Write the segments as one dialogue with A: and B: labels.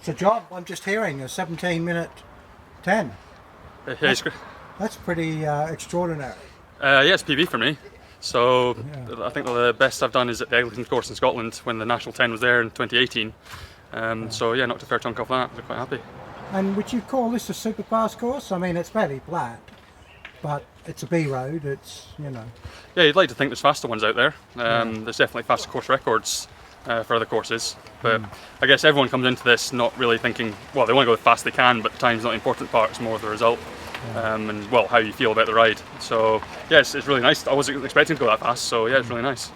A: So John, I'm just hearing a 17-minute 10.
B: Yeah,
A: That's, that's pretty extraordinary.
B: yeah, it's PB for me. So
A: Yeah.
B: I think the best I've done is at the Eglinton course in Scotland when the National 10 was there in 2018. So yeah, knocked a fair chunk off that. We're quite happy.
A: And would you call this a super fast course? I mean, it's fairly flat, but it's a B road. It's,
B: Yeah, you'd like to think there's faster ones out there. There's definitely faster course records for other courses, but I guess everyone comes into this not really thinking, well, they want to go as fast as they can, but time's not the important part, it's more the result. And well, how you feel about the ride. So yeah, it's really nice. I wasn't expecting to go that fast, so yeah, it's really nice.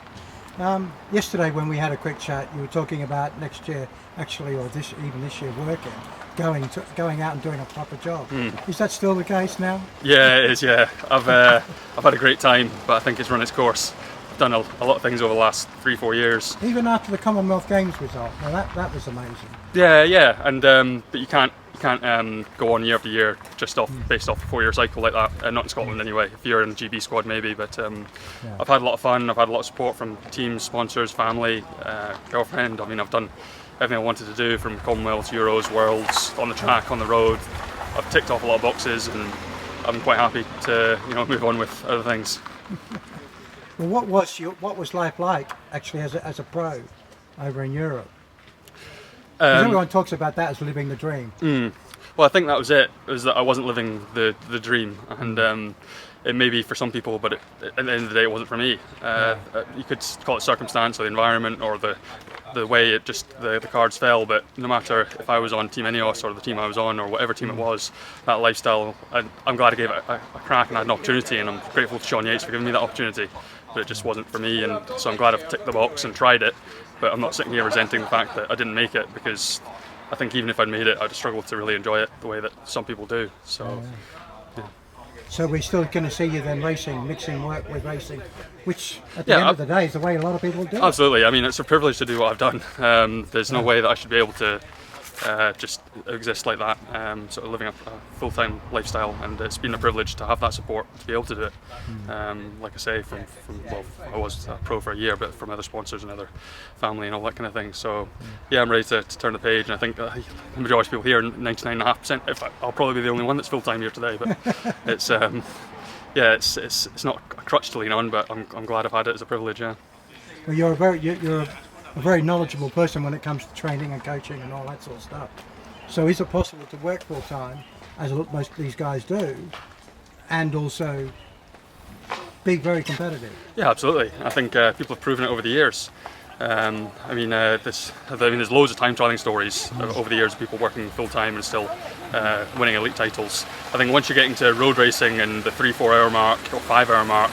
A: Yesterday when we had a quick chat, you were talking about next year, actually, or even this year, going out and doing a proper job. Is that still the case now?
B: Yeah, it is. Yeah, I've had a great time, but I think it's run its course. I've done a lot of things over the last 3-4 years.
A: Even after the Commonwealth Games result, now that was amazing.
B: Yeah, and but you can't go on year after year just based off a 4-year cycle like that. Not in Scotland anyway. If you're in the GB squad maybe, but I've had a lot of fun. I've had a lot of support from teams, sponsors, family, girlfriend. I mean, I've done everything I wanted to do, from Commonwealths, Euros, Worlds, on the track, on the road. I've ticked off a lot of boxes, and I'm quite happy to move on with other things.
A: Well, what was life like actually as a pro over in Europe? 'Cause everyone talks about that as living the dream.
B: Well, I think that was it. It was that I wasn't living the dream, and it may be for some people, but at the end of the day, it wasn't for me. You could call it circumstance or the environment or the way the cards fell. But no matter if I was on Team Ineos or the team I was on or whatever team it was, that lifestyle, I'm glad I gave it a crack and had an opportunity, and I'm grateful to Sean Yates for giving me that opportunity. But it just wasn't for me, and so I'm glad I've ticked the box and tried it. But I'm not sitting here resenting the fact that I didn't make it, because I think even if I'd made it, I'd struggle to really enjoy it the way that some people do. So, yeah.
A: So we're still going to see you then racing, mixing work with racing, which at the end of the day is the way a lot of people do it.
B: Absolutely. I mean, it's a privilege to do what I've done. There's no way that I should be able to just exist like that, sort of living a full-time lifestyle, and it's been a privilege to have that support to be able to do it. Like I say, from I was a pro for a year, but from other sponsors and other family and all that kind of thing. So yeah, I'm ready to turn the page, and I think the majority of people here, 99.5%, in fact, I'll probably be the only one that's full-time here today, but it's yeah, it's not a crutch to lean on, but I'm glad I've had it as a privilege. Yeah.
A: Well, you're a very knowledgeable person when it comes to training and coaching and all that sort of stuff. So is it possible to work full time, as most of these guys do, and also be very competitive?
B: Yeah, absolutely. I think people have proven it over the years. There's loads of time trialing stories over the years of people working full time and still winning elite titles. I think once you're getting to road racing and the 3-4 hour mark or 5 hour mark,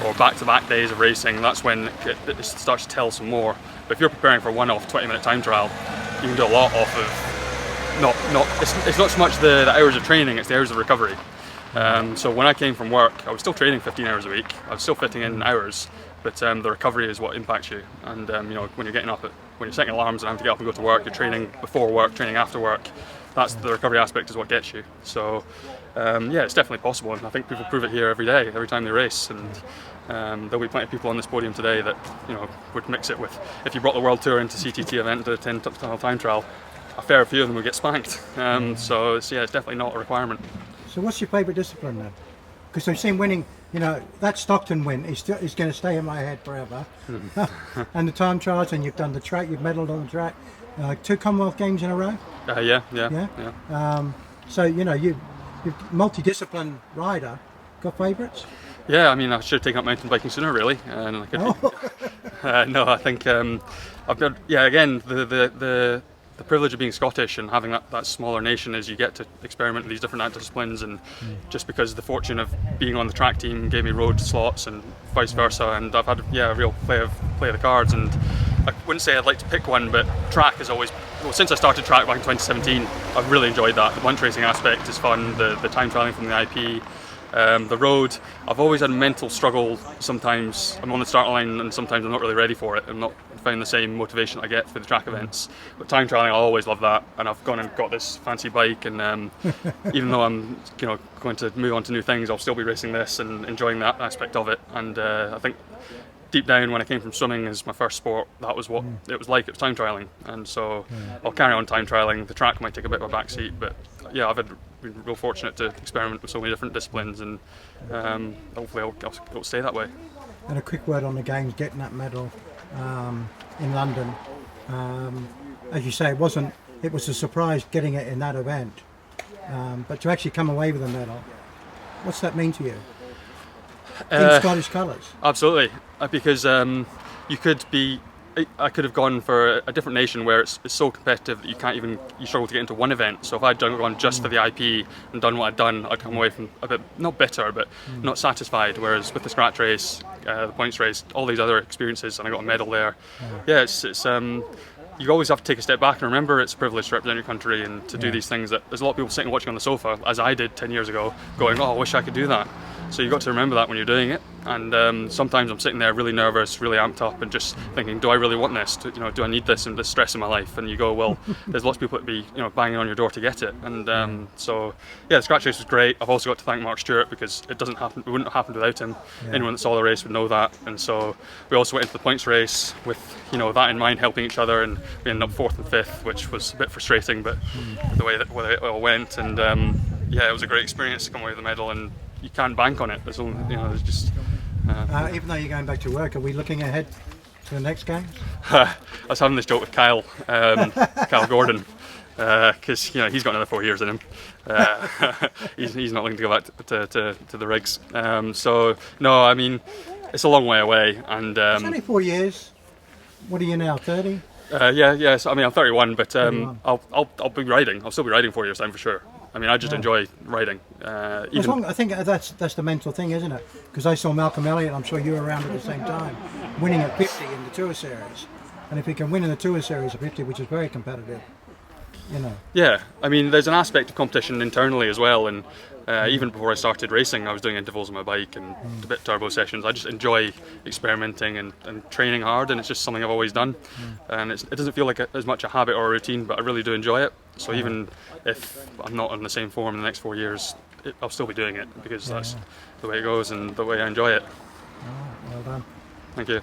B: or back-to-back days of racing, that's when it starts to tell some more. But if you're preparing for a one-off 20-minute time trial, you can do a lot off of it's not so much the hours of training, it's the hours of recovery. So when I came from work, I was still training 15 hours a week. I was still fitting in hours, but the recovery is what impacts you. And when you're getting up when you're setting alarms and having to get up and go to work, you're training before work, training after work. That's the recovery aspect is what gets you. So yeah, it's definitely possible, and I think people prove it here every day, every time they race. And there'll be plenty of people on this podium today that would mix it with, if you brought the World Tour into CTT event to a 10-mile time trial, a fair few of them would get spanked. So it's definitely not a requirement.
A: So what's your favourite discipline then? Because I've seen winning, that Stockton win is going to stay in my head forever. And the time trials, and you've done the track, you've medalled on the track, 2 Commonwealth Games in a row.
B: Yeah.
A: So you're multidiscipline rider. Got favourites?
B: Yeah, I mean, I should have taken up mountain biking sooner, really. And I could no, I think I've got again the privilege of being Scottish and having that smaller nation is you get to experiment with these different disciplines, and just because the fortune of being on the track team gave me road slots and vice versa, and I've had a real play of the cards, and I wouldn't say I'd like to pick one, but track has always, since I started track back in 2017, I've really enjoyed that. The bunch racing aspect is fun, the time trialling from the IP. The road, I've always had a mental struggle. Sometimes I'm on the start line and sometimes I'm not really ready for it. I'm not finding the same motivation I get for the track events. But time trialling, I always love that, and I've gone and got this fancy bike, and even though I'm going to move on to new things, I'll still be racing this and enjoying that aspect of it. And I think deep down, when I came from swimming as my first sport, that was what it was like. It was time trialing, and so I'll carry on time trialing. The track might take a bit of a backseat, but yeah, I've been real fortunate to experiment with so many different disciplines, and hopefully it'll stay that way.
A: And a quick word on the games, getting that medal in London. As you say, it was a surprise getting it in that event, but to actually come away with a medal, what's that mean to you? In Scottish colours?
B: Absolutely, because you could be. I could have gone for a different nation where it's so competitive that you struggle to get into one event. So if I'd gone just for the IP and done what I'd done, I'd come away from a bit, not bitter, but not satisfied. Whereas with the scratch race, the points race, all these other experiences, and I got a medal there. Yeah, it's you always have to take a step back and remember it's a privilege to represent your country and to do these things that there's a lot of people sitting watching on the sofa, as I did 10 years ago, going, oh, I wish I could do that. So you've got to remember that when you're doing it. And sometimes I'm sitting there really nervous, really amped up, and just thinking, do I really want this? Do I need this and this stress in my life? And you go, well, there's lots of people that be banging on your door to get it. And so yeah, the scratch race was great. I've also got to thank Mark Stewart, because it wouldn't have happened without him. Anyone that saw the race would know that. And so we also went into the points race with that in mind, helping each other, and we ended up 4th and 5th, which was a bit frustrating, but the way it all went. And yeah, it was a great experience to come away with the medal, and you can't bank on it. There's only, there's just.
A: Even though you're going back to work, are we looking ahead to the next game?
B: I was having this joke with Kyle, Kyle Gordon, because he's got another 4 years in him. He's not looking to go back to the rigs. So no, I mean, it's a long way away, and
A: it's only 4 years. What are you now, 30?
B: Yeah. So, I mean, I'm 31, but 31. I'll be riding. I'll still be riding 4 years time for sure. I mean, I just enjoy riding.
A: I think that's the mental thing, isn't it? Because I saw Malcolm Elliott, I'm sure you were around at the same time, winning at 50 in the Tour Series. And if he can win in the Tour Series at 50, which is very competitive,
B: Yeah, I mean, there's an aspect of competition internally as well, and even before I started racing, I was doing intervals on my bike and a bit turbo sessions. I just enjoy experimenting and training hard, and it's just something I've always done. And it doesn't feel like as much a habit or a routine, but I really do enjoy it. So even if I'm not on the same form in the next 4 years, I'll still be doing it, because that's the way it goes and the way I enjoy it.
A: Well done.
B: Thank you.